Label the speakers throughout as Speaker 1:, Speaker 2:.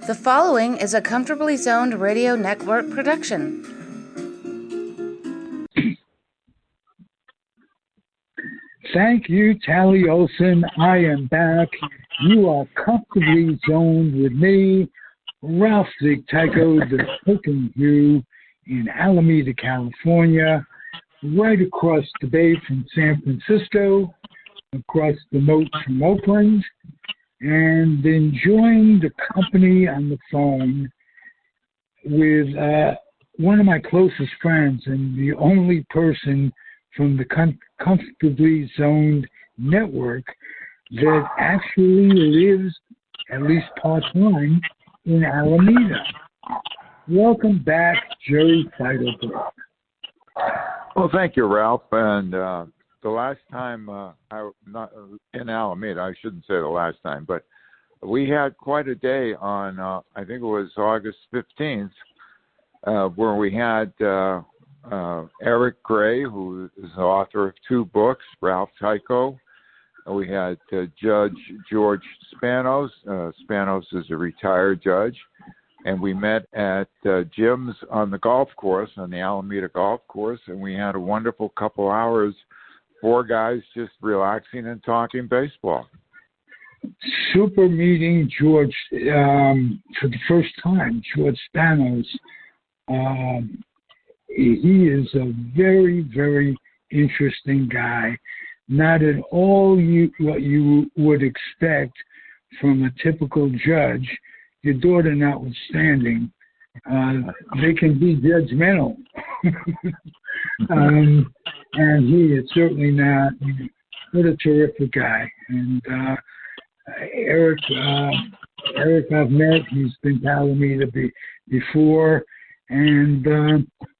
Speaker 1: The following is a Comfortably Zoned Radio Network production.
Speaker 2: Thank you, Tally Olson. I am back. You are comfortably zoned with me, Ralph the Tyko, the Tokin Jew, in Alameda, California, right across the bay from San Francisco, across the moat from Oakland, and enjoying the company on the phone with one of my closest friends and the only person from the Comfortably Zoned network that actually lives, at least part-time, in Alameda. Welcome back, Jerry Feitelberg.
Speaker 3: Well, thank you, Ralph. And the last time I not in Alameda, I shouldn't say the last time, but we had quite a day on, I think it was August 15th, where we had Eric Gray, who is the author of 2 books, Ralph Tyko. We had Judge George Spanos. Spanos is a retired judge. And we met at Jim's on the golf course, on the Alameda golf course, and we had a wonderful couple hours, 4 guys just relaxing and talking baseball.
Speaker 2: Super meeting George for the first time, George Spanos. He is a very, very interesting guy. Not at all what you would expect from a typical judge. Your daughter notwithstanding, they can be judgmental. And he is certainly not. What a terrific guy. And Eric I've met. He's been to Alameda before. And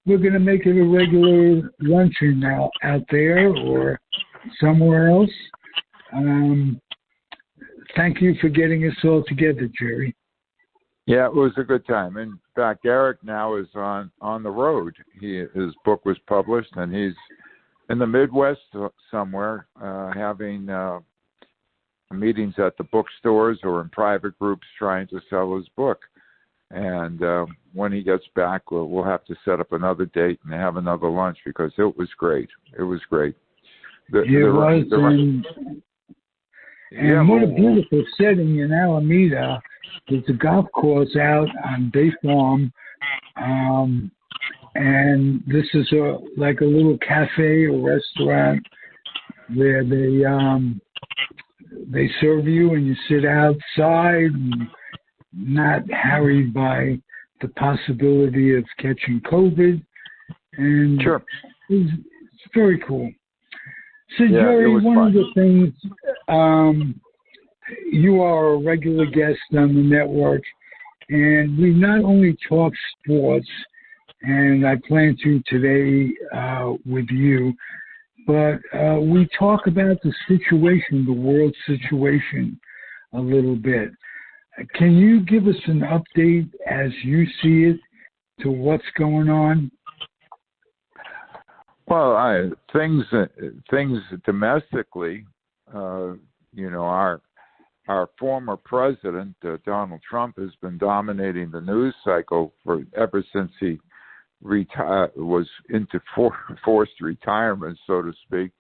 Speaker 2: we're going to make it a regular luncheon now out there or somewhere else. Thank you for getting us all together, Jerry.
Speaker 3: Yeah, it was a good time. In fact, Eric now is on the road. His book was published, and he's in the Midwest somewhere having meetings at the bookstores or in private groups trying to sell his book. And when he gets back, we'll have to set up another date and have another lunch because it was great. It was great.
Speaker 2: And what a beautiful setting in Alameda. There's a golf course out on Bay Farm, and this is like a little cafe or restaurant where they serve you and you sit outside and not harried by the possibility of catching COVID. And
Speaker 3: sure.
Speaker 2: It's very cool. So,
Speaker 3: yeah,
Speaker 2: Jerry, one
Speaker 3: fun.
Speaker 2: of the things, you are a regular guest on the network, and we not only talk sports, and I plan to today with you, but we talk about the situation, the world situation, a little bit. Can you give us an update as you see it to what's going on?
Speaker 3: Well, things domestically, our former president, Donald Trump, has been dominating the news cycle ever since he was into forced retirement, so to speak.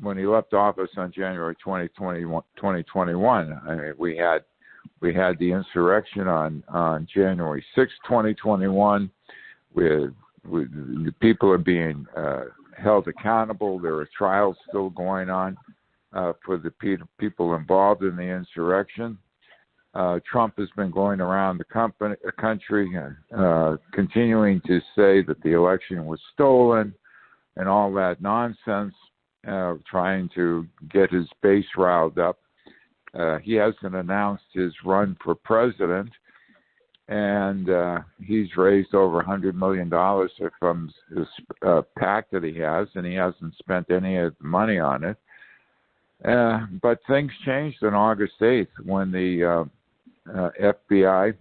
Speaker 3: When he left office on January 2021, we had the insurrection on January 6, 2021, with the people are being held accountable. There are trials still going on for the people involved in the insurrection. Trump has been going around the country continuing to say that the election was stolen and all that nonsense, trying to get his base riled up. He hasn't announced his run for president, and he's raised over $100 million from his PAC that he has, and he hasn't spent any of the money on it. But things changed on August 8th when the FBI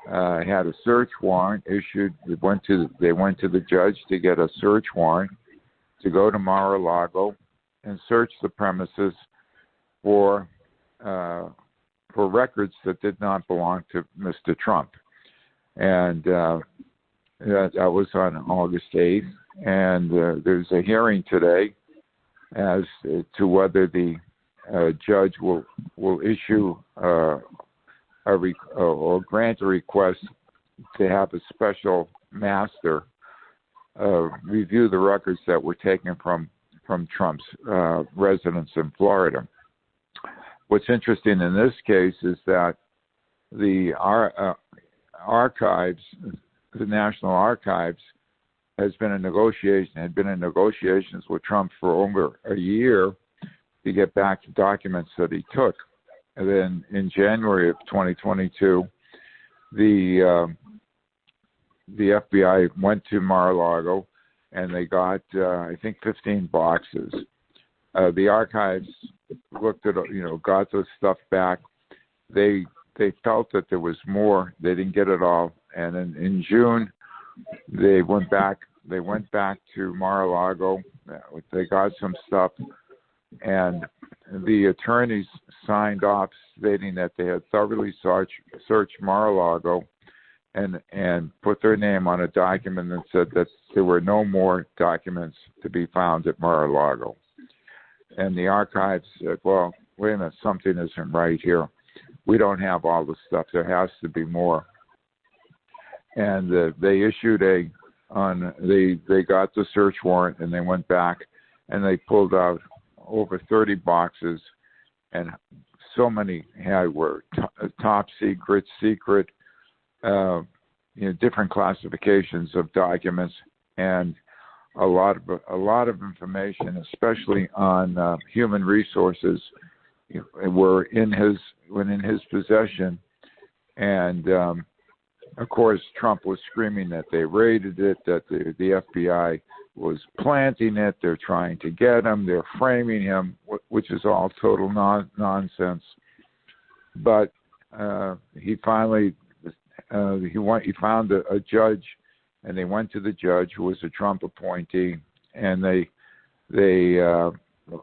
Speaker 3: had a search warrant issued. They went to the judge to get a search warrant to go to Mar-a-Lago and search the premises for for records that did not belong to Mr. Trump. And that was on August 8th. And there's a hearing today as to whether the judge will issue or grant a request to have a special master review the records that were taken from Trump's residence in Florida. What's interesting in this case is that the archives, the National Archives, had been in negotiations with Trump for over a year to get back the documents that he took. And then in January of 2022, the FBI went to Mar-a-Lago and they got, I think, 15 boxes. The archives looked at, got this stuff back. They felt that there was more. They didn't get it all. And in June, they went back to Mar-a-Lago. They got some stuff, and the attorneys signed off stating that they had thoroughly searched Mar-a-Lago and put their name on a document and said that there were no more documents to be found at Mar-a-Lago. And the archives said, well, wait a minute, something isn't right here. We don't have all the stuff. There has to be more. And they issued they got the search warrant, and they went back and they pulled out over 30 boxes, and so many were top secret, different classifications of documents, and a lot of information, especially on human resources, were in his possession. And of course, Trump was screaming that they raided it, that the FBI was planting it, they're trying to get him, they're framing him, which is all total nonsense. But he finally he found a judge, and they went to the judge, who was a Trump appointee, and they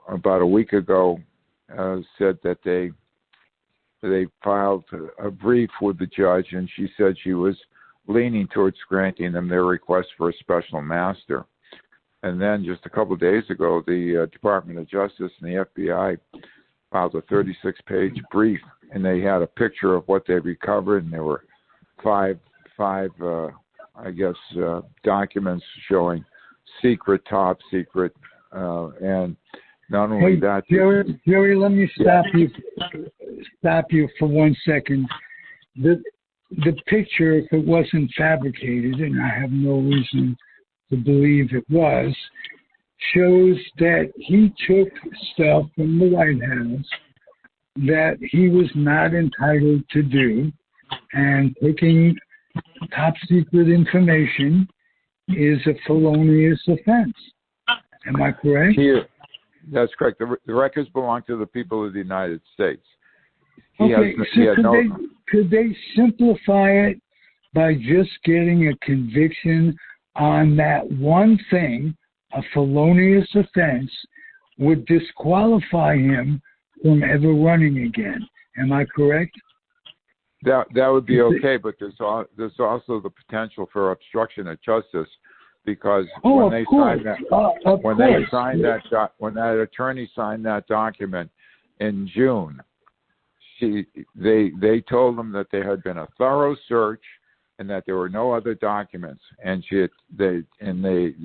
Speaker 3: about a week ago said that they filed a brief with the judge, and she said she was leaning towards granting them their request for a special master. And then just a couple of days ago, the Department of Justice and the FBI filed a 36-page brief, and they had a picture of what they recovered, and there were five documents showing top secret, and not only that.
Speaker 2: Jerry, let me stop you for 1 second. The picture, if it wasn't fabricated, and I have no reason to believe it was, shows that he took stuff from the White House that he was not entitled to do, and taking top secret information is a felonious offense. Am I correct?
Speaker 3: Here, that's correct. The records belong to the people of the United States.
Speaker 2: Could they simplify it by just getting a conviction on that one thing? A felonious offense would disqualify him from ever running again. Am I correct?
Speaker 3: That would be okay, but there's also the potential for obstruction of justice, because when that attorney signed that document in June, they told them that there had been a thorough search and that there were no other documents, and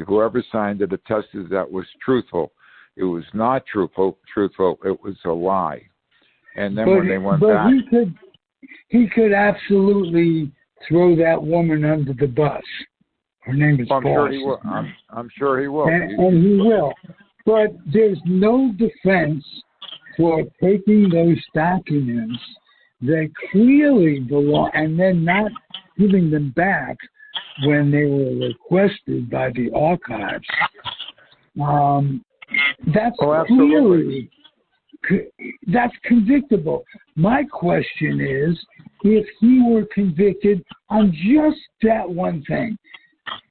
Speaker 3: whoever signed it attested that was truthful. It was not truthful. It was a lie. And then when they went back,
Speaker 2: he could absolutely throw that woman under the bus. Her name is
Speaker 3: I'm sure he will. I'm sure he will.
Speaker 2: And he will. But there's no defense for taking those documents that clearly belong and then not giving them back when they were requested by the archives. That's clearly, that's convictable. My question is, if he were convicted on just that one thing,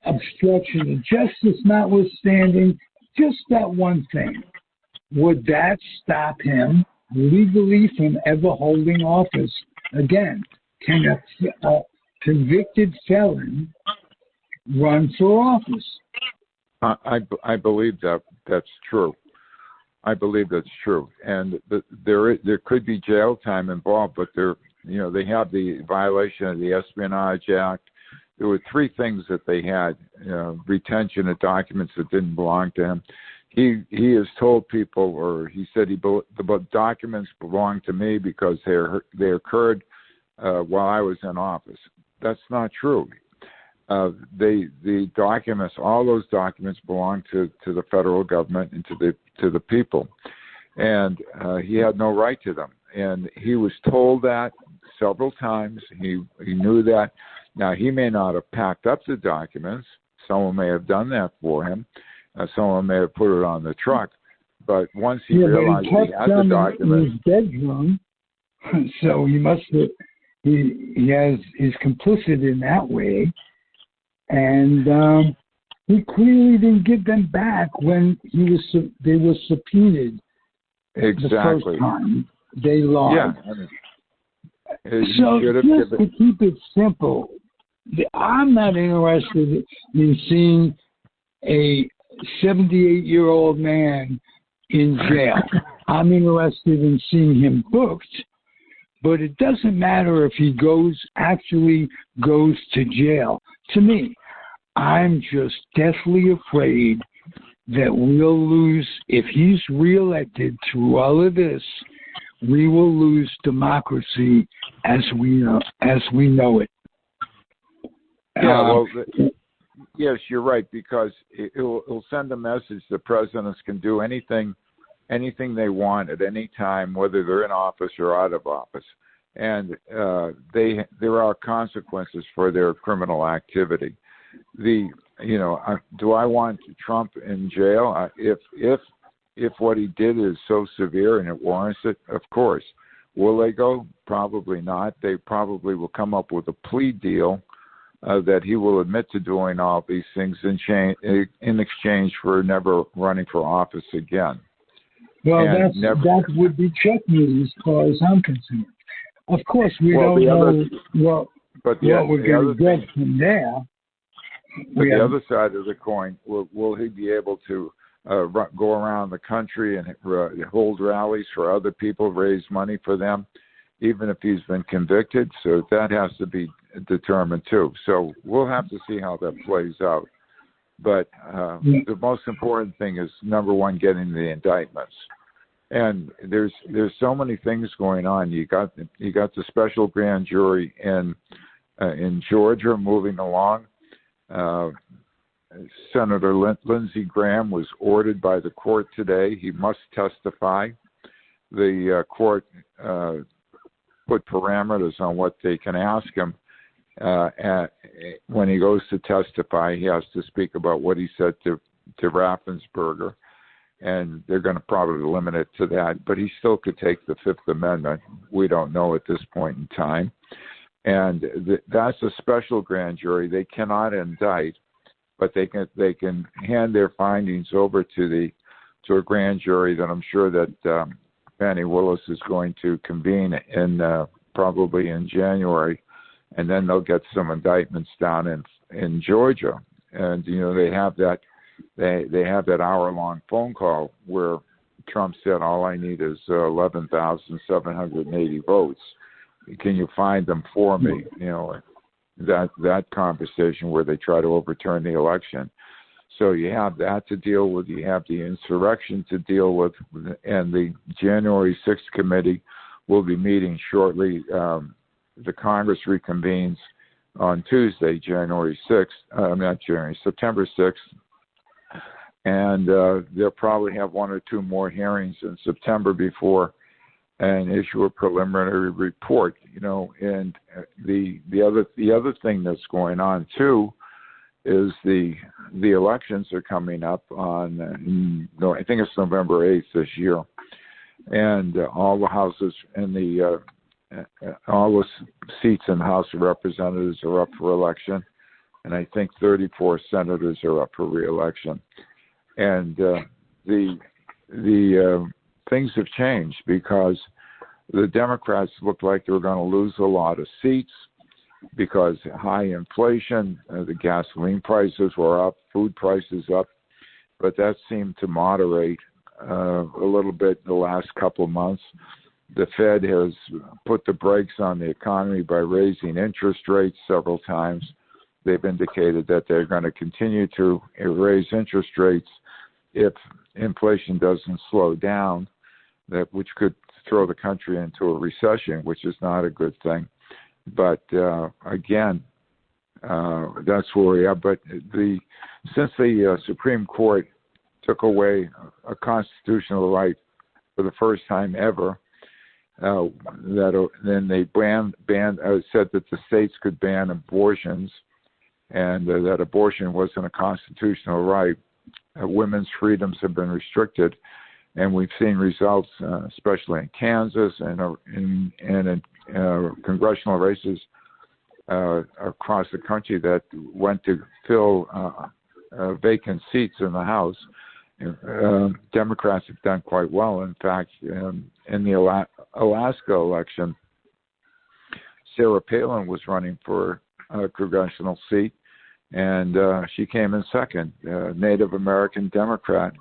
Speaker 2: obstruction of justice notwithstanding, just that one thing, would that stop him legally from ever holding office. Again, can a convicted felon run for office?
Speaker 3: I believe that's true. I believe that's true, and there could be jail time involved, but they have the violation of the Espionage Act. There were three things that they had: retention of documents that didn't belong to him. He has told people, or he said the documents belong to me because they occurred while I was in office. That's not true. The documents, all those documents belong to the federal government and to the people, and he had no right to them. And he was told that several times. He knew that. Now, he may not have packed up the documents. Someone may have done that for him. Someone may have put it on the truck. But once he realized he had the documents,
Speaker 2: in his bedroom, so he must have. He's complicit in that way, and he clearly didn't give them back when they were subpoenaed.
Speaker 3: Exactly.
Speaker 2: The first time they lied.
Speaker 3: Yeah.
Speaker 2: So just to keep it simple, I'm not interested in seeing a 78-year-old man in jail. I'm interested in seeing him booked, but it doesn't matter if he actually goes to jail. To me, I'm just deathly afraid that we'll lose, if he's reelected through all of this, we will lose democracy as we know it.
Speaker 3: Yeah, yes, you're right, because it'll send a message that presidents can do anything they want at any time, whether they're in office or out of office, and there are consequences for their criminal activity. Do I want Trump in jail? If what he did is so severe and it warrants it, of course. Will they go? Probably not. They probably will come up with a plea deal that he will admit to doing all these things in exchange for never running for office again.
Speaker 2: Well, that would be checkmate as far as I'm concerned. Of course, we don't know what we're going to get from there.
Speaker 3: But the other side of the coin, will he be able to go around the country and hold rallies for other people, raise money for them, even if he's been convicted? So that has to be determined too. So we'll have to see how that plays out. But the most important thing is, number one, getting the indictments. And there's so many things going on. You got the special grand jury in Georgia moving along. Senator Lindsey Graham was ordered by the court today. He must testify. The court put parameters on what they can ask him. When he goes to testify, he has to speak about what he said to Raffensperger, and they're going to probably limit it to that. But he still could take the Fifth Amendment. We don't know at this point in time. And that's a special grand jury. They cannot indict, but they can hand their findings over to a grand jury that I'm sure that Fani Willis is going to convene in probably in January, and then they'll get some indictments down in Georgia. And they have that hour-long phone call where Trump said, "All I need is 11,780 votes. Can you find them for me?" That conversation where they try to overturn the election. So you have that to deal with. You have the insurrection to deal with, and the January 6th committee will be meeting shortly. The Congress reconvenes on Tuesday, September 6th. And they'll probably have one or two more hearings in September before and issue a preliminary report. And the other thing that's going on too is the elections are coming up on I think it's November 8th this year, and all the houses and all the seats in the House of Representatives are up for election, and I think 34 senators are up for re-election. And the things have changed because the Democrats looked like they were going to lose a lot of seats because high inflation, the gasoline prices were up, food prices up, but that seemed to moderate a little bit in the last couple of months. The Fed has put the brakes on the economy by raising interest rates several times. They've indicated that they're going to continue to raise interest rates if inflation doesn't slow down, which could throw the country into a recession, which is not a good thing. But again, that's where we are. But since the Supreme Court took away a constitutional right for the first time ever, then they said that the states could ban abortions, and that abortion wasn't a constitutional right. Women's freedoms have been restricted, and we've seen results, especially in Kansas and in congressional races across the country that went to fill vacant seats in the House. Democrats have done quite well. In fact, in the Alaska election, Sarah Palin was running for a congressional seat, and she came in second. Native American Democrat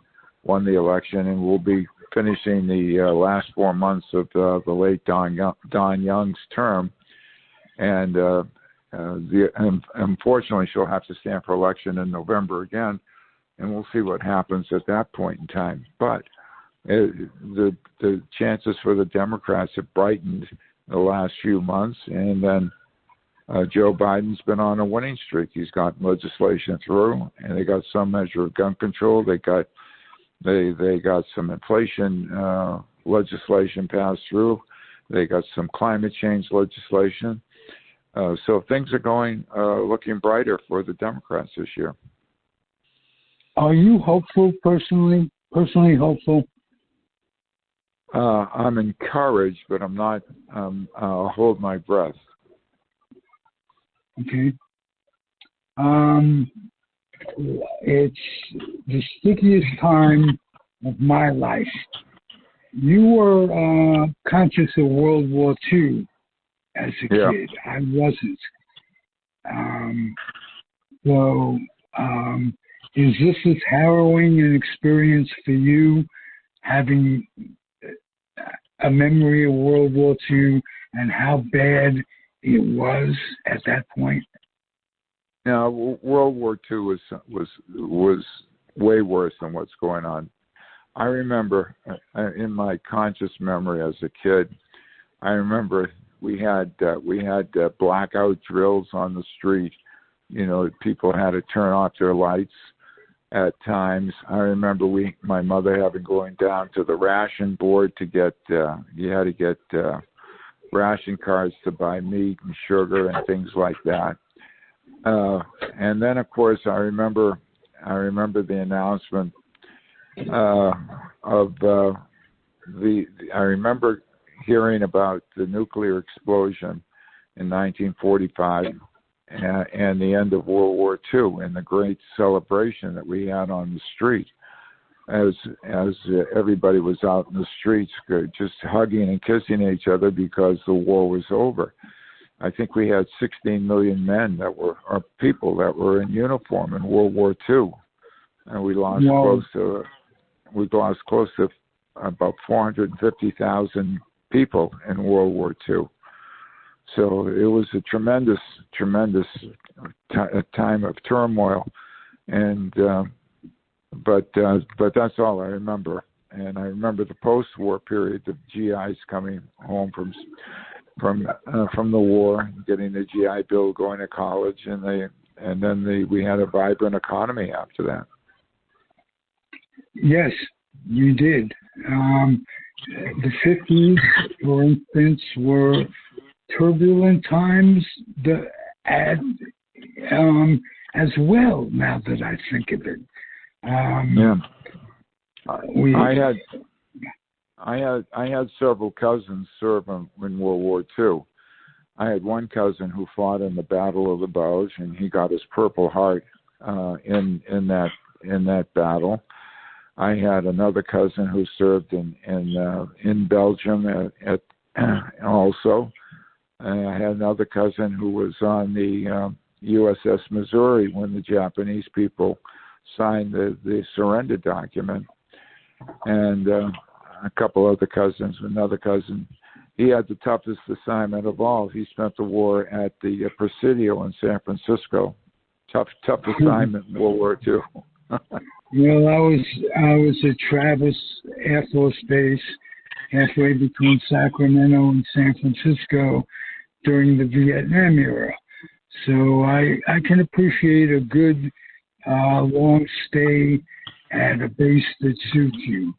Speaker 3: won the election, and will be finishing the last 4 months of the late Don Young's term. And unfortunately, she'll have to stand for election in November again, and we'll see what happens at that point in time. But the chances for the Democrats have brightened in the last few months, and then Joe Biden's been on a winning streak. He's got legislation through, and they got some measure of gun control. They got some inflation legislation passed through. They got some climate change legislation. So things are looking brighter for the Democrats this year.
Speaker 2: Are you hopeful personally hopeful?
Speaker 3: I'm encouraged, but I'm not. I'll hold my breath.
Speaker 2: Okay. It's the stickiest time of my life. You were conscious of World War II as a kid. I wasn't. Is this as harrowing an experience for you, having a memory of World War II and how bad it was at that point?
Speaker 3: Now, World War II was way worse than what's going on. I remember in my conscious memory as a kid, I remember we had blackout drills on the street. You know, people had to turn off their lights at times. I remember my mother having going down to the ration board to get you had to get ration cards to buy meat and sugar and things like that. And then, of course, I remember the announcement I remember hearing about the nuclear explosion in 1945 and the end of World War II and the great celebration that we had on the street as everybody was out in the streets just hugging and kissing each other because the war was over. I think we had 16 million men people that were in uniform in World War II, and we lost close to about 450,000 people in World War II. So it was a tremendous time of turmoil, and but that's all I remember. And I remember the post-war period, the GIs coming home from the war, getting the GI Bill, going to college, and we had a vibrant economy after that.
Speaker 2: Yes, you did. The 50s, for instance, were turbulent times as well, now that I think of it.
Speaker 3: I had several cousins serve in World War II. I had one cousin who fought in the Battle of the Bulge, and he got his Purple Heart in that battle. I had another cousin who served in Belgium at also. And I had another cousin who was on the USS Missouri when the Japanese people signed the surrender document. And a couple other cousins, another cousin, he had the toughest assignment of all. He spent the war at the Presidio in San Francisco. Tough assignment in World War II.
Speaker 2: Well, I was at Travis Air Force Base, halfway between Sacramento and San Francisco during the Vietnam era. So I can appreciate a good long stay at a base that suits you.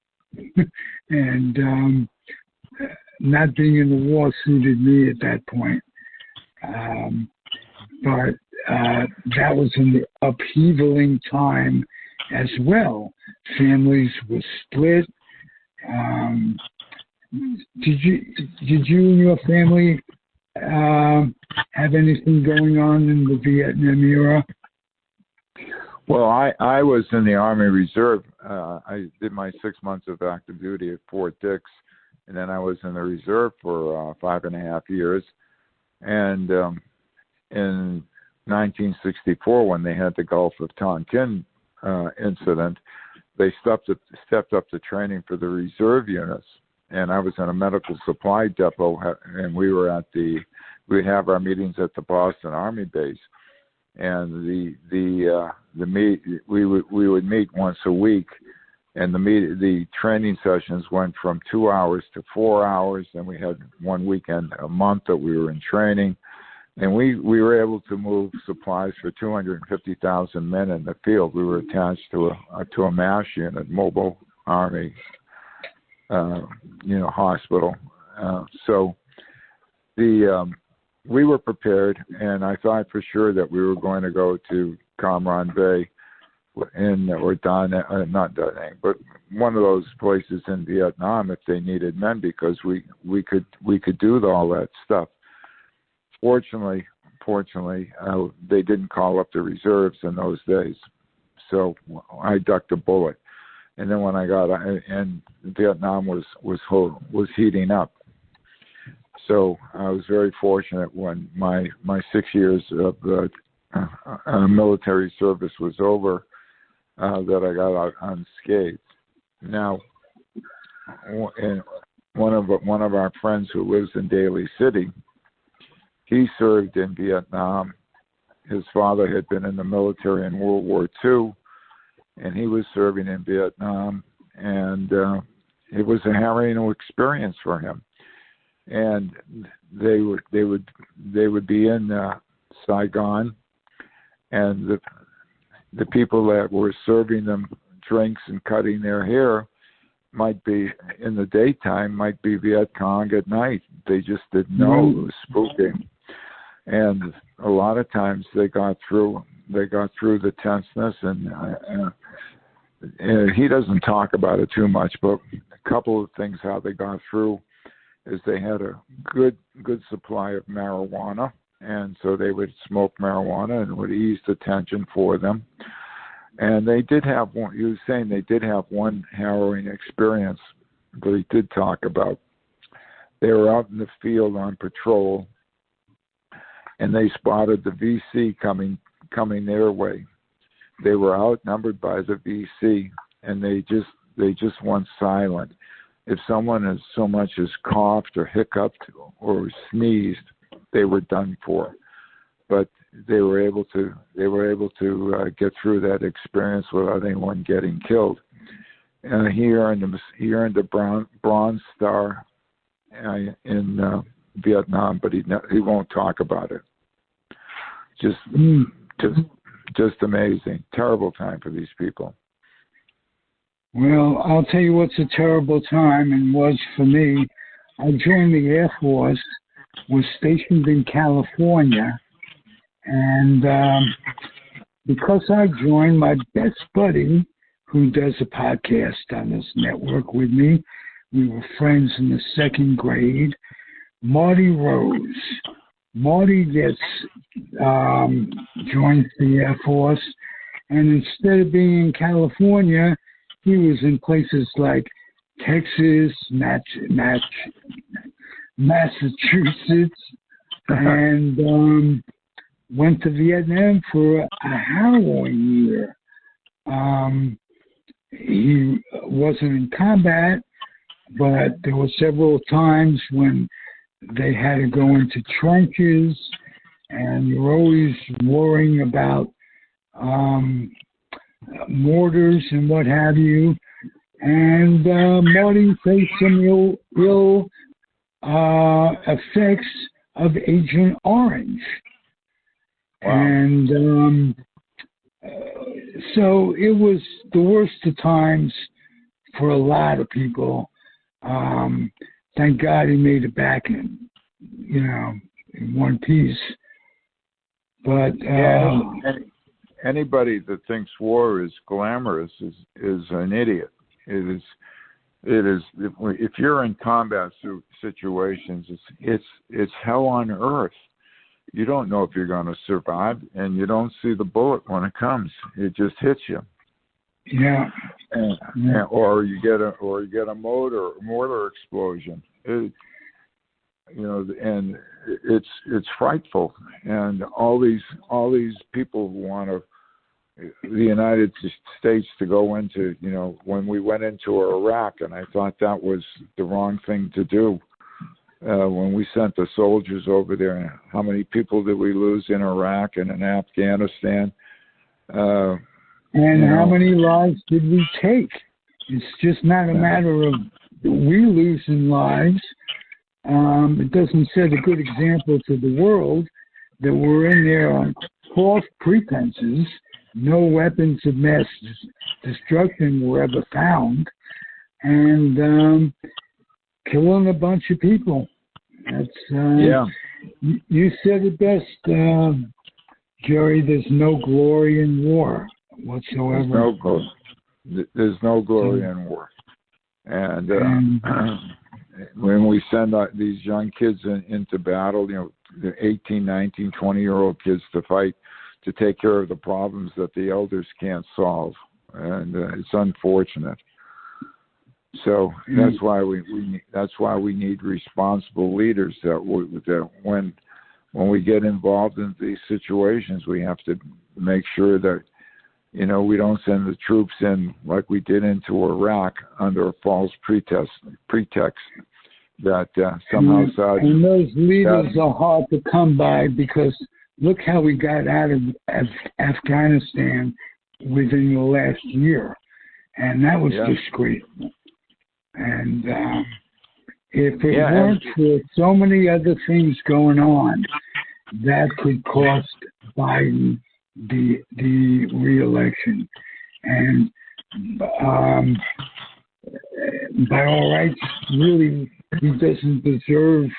Speaker 2: And not being in the war suited me at that point. But that was an upheavaling time as well. Families were split. Did you and your family have anything going on in the Vietnam era?
Speaker 3: Well, I was in the Army Reserve. I did my 6 months of active duty at Fort Dix, and then I was in the Reserve for 5.5 years. And in 1964, when they had the Gulf of Tonkin incident, they stepped up the training for the reserve units. And I was in a medical supply depot, and we'd have our meetings at the Boston Army base. And we would meet once a week, and the training sessions went from 2 hours to 4 hours, and we had one weekend a month that we were in training, and we were able to move supplies for 250,000 men in the field. We were attached to a MASH unit, Mobile Army, hospital. So we were prepared, and I thought for sure that we were going to go to Cam Ranh Bay not Da Nang, but one of those places in Vietnam if they needed men, because we could do all that stuff. Fortunately, they didn't call up the reserves in those days, so I ducked a bullet. And then when I got and Vietnam was heating up. So I was very fortunate when my 6 years of military service was over, that I got out unscathed. Now, and one of our friends who lives in Daly City, he served in Vietnam. His father had been in the military in World War II, and he was serving in Vietnam, and it was a harrowing experience for him. And they would be in Saigon, and the people that were serving them drinks and cutting their hair might be in the daytime, might be Viet Cong at night. They just didn't know. It was spooking. And a lot of times they got through the tenseness, and he doesn't talk about it too much, but a couple of things how they got through is they had a good supply of marijuana, and so they would smoke marijuana and it would ease the tension for them. And they did have one. He was saying they did have one harrowing experience that he did talk about. They were out in the field on patrol, and they spotted the VC coming their way. They were outnumbered by the VC, and they just went silent. If someone has so much as coughed or hiccuped or sneezed, they were done for. But they were able to get through that experience without anyone getting killed. And he earned a Bronze Star in Vietnam, but he won't talk about it. Just amazing. Terrible time for these people.
Speaker 2: Well, I'll tell you what's a terrible time, and was for me. I joined the Air Force, was stationed in California, and because I joined, my best buddy, who does a podcast on this network with me, we were friends in the second grade, Marty Rose. Marty joins the Air Force, and instead of being in California, he was in places like Texas, Massachusetts, and went to Vietnam for a harrowing year. He wasn't in combat, but there were several times when they had to go into trenches, and you're always worrying about mortars and what have you. And Marty faced some ill effects of Agent Orange.
Speaker 3: Wow.
Speaker 2: And so it was the worst of times for a lot of people. Thank God he made it back in one piece. But
Speaker 3: anybody that thinks war is glamorous is an idiot. It is. If you're in combat situations, it's hell on earth. You don't know if you're going to survive, and you don't see the bullet when it comes. It just hits you.
Speaker 2: Yeah.
Speaker 3: Or you get a mortar explosion. And it's frightful. And all these people who want the United States to go into, when we went into Iraq, and I thought that was the wrong thing to do. When we sent the soldiers over there, how many people did we lose in Iraq and in Afghanistan?
Speaker 2: And how many lives did we take? It's just not a matter of we losing lives. It doesn't set a good example to the world that we're in there on false pretenses. No weapons of mass destruction were ever found. And killing a bunch of people. That's You said it best, Jerry. There's no glory in war whatsoever.
Speaker 3: There's no glory in war. And when we send these young kids into battle, the 18, 19, 20-year-old kids to fight to take care of the problems that the elders can't solve, and it's unfortunate. So that's why we need responsible leaders that when we get involved in these situations, we have to make sure that we don't send the troops in like we did into Iraq under a false pretext that somehow
Speaker 2: and those leaders are hard to come by, because look how we got out of Afghanistan within the last year, and that was disgraceful. And if it weren't for so many other things going on, that could cost Biden the re-election. And by all rights, really, he doesn't deserve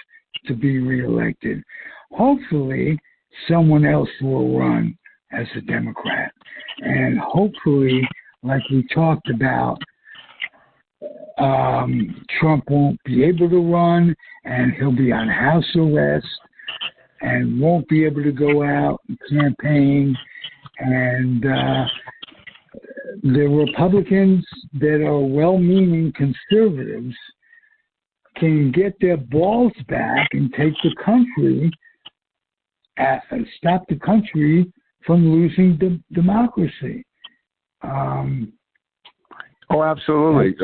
Speaker 2: to be re-elected. Hopefully, someone else will run as a Democrat. And hopefully, like we talked about, Trump won't be able to run, and he'll be on house arrest and won't be able to go out and campaign. And the Republicans that are well-meaning conservatives can get their balls back and take the country, stop the country from losing democracy.
Speaker 3: Oh, absolutely.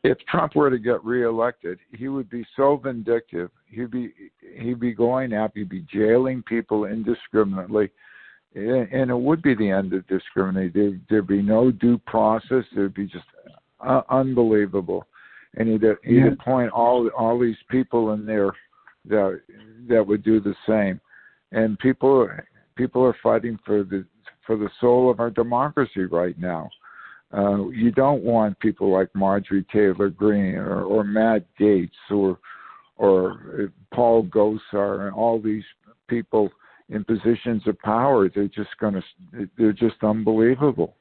Speaker 3: If Trump were to get reelected, he would be so vindictive. He'd be going after, he'd be jailing people indiscriminately, and it would be the end of discrimination. There'd be no due process. It'd be just unbelievable. And he'd appoint all these people in there that would do the same. And people are fighting for the soul of our democracy right now. You don't want people like Marjorie Taylor Greene or Matt Gaetz or Paul Gosar and all these people in positions of power. They're just unbelievable.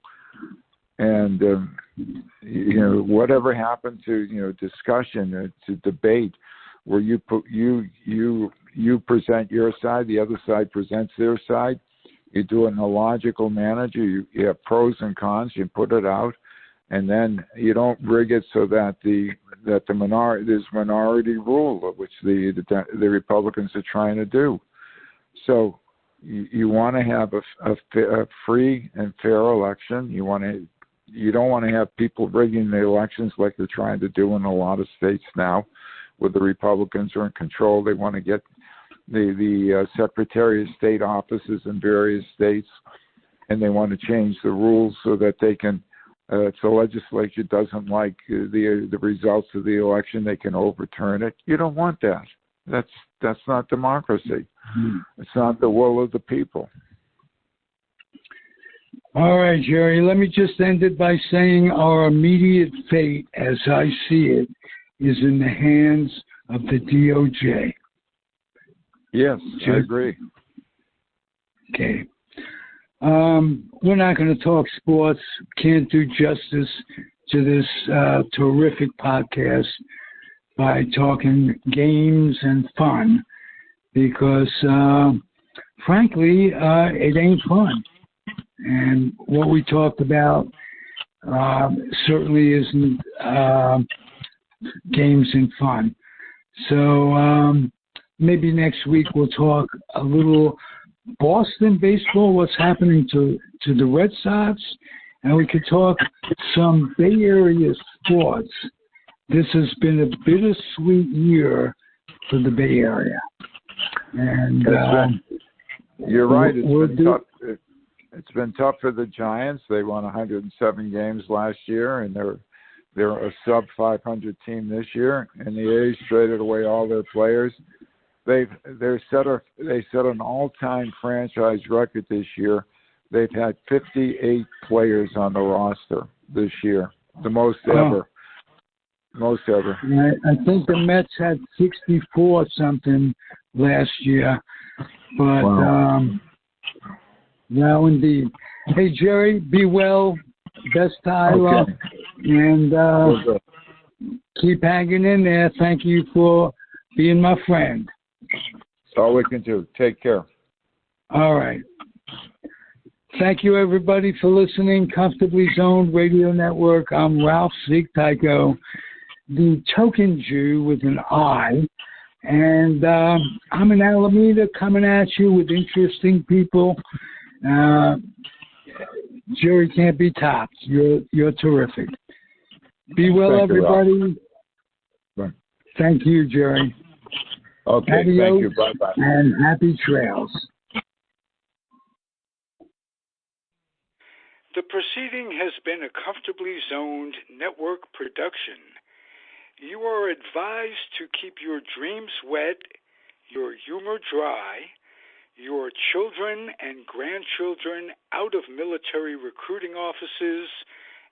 Speaker 3: And whatever happened to discussion, to debate, where you present your side, the other side presents their side. You do it in a logical manner. You have pros and cons. You put it out, and then you don't rig it so that there's minority rule, which the Republicans are trying to do. So you want to have a free and fair election. You don't want to have people rigging the elections like they're trying to do in a lot of states now, where the Republicans are in control. They want to get the Secretary of State offices in various states, and they want to change the rules so that they can, if the legislature doesn't like the results of the election, they can overturn it. You don't want that. That's not democracy. It's not the will of the people.
Speaker 2: All right, Jerry, let me just end it by saying our immediate fate, as I see it, is in the hands of the DOJ.
Speaker 3: Yes, I agree.
Speaker 2: Okay. We're not going to talk sports. Can't do justice to this terrific podcast by talking games and fun because, frankly, it ain't fun. And what we talked about certainly isn't games and fun. So maybe next week we'll talk a little Boston baseball, what's happening to the Red Sox, and we could talk some Bay Area sports. This has been a bittersweet year for the Bay Area. And
Speaker 3: you're right. It's been tough for the Giants. They won 107 games last year, and they're a sub 500 team this year. And the A's traded away all their players. They set an all-time franchise record this year. They've had 58 players on the roster this year, the most ever. Most ever.
Speaker 2: I think the Mets had 64 something last year, but
Speaker 3: wow.
Speaker 2: Now indeed. Hey Jerry, be well. Best Tyler,
Speaker 3: okay.
Speaker 2: And keep hanging in there. Thank you for being my friend.
Speaker 3: That's all we can do. Take care.
Speaker 2: All right. Thank you, everybody, for listening. Comfortably Zoned Radio Network. I'm Ralph Tyko, the Tokin Jew with an I. And I'm in Alameda coming at you with interesting people. Jerry can't be topped. You're terrific. Be well,
Speaker 3: thank
Speaker 2: everybody.
Speaker 3: You,
Speaker 2: thank you, Jerry.
Speaker 3: Okay,
Speaker 2: Adios,
Speaker 3: thank you. Bye-bye.
Speaker 2: And happy trails.
Speaker 4: The proceeding has been a Comfortably Zoned network production. You are advised to keep your dreams wet, your humor dry, your children and grandchildren out of military recruiting offices,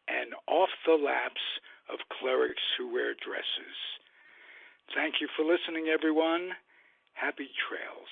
Speaker 4: and off the laps of clerics who wear dresses. Thank you for listening, everyone. Happy trails.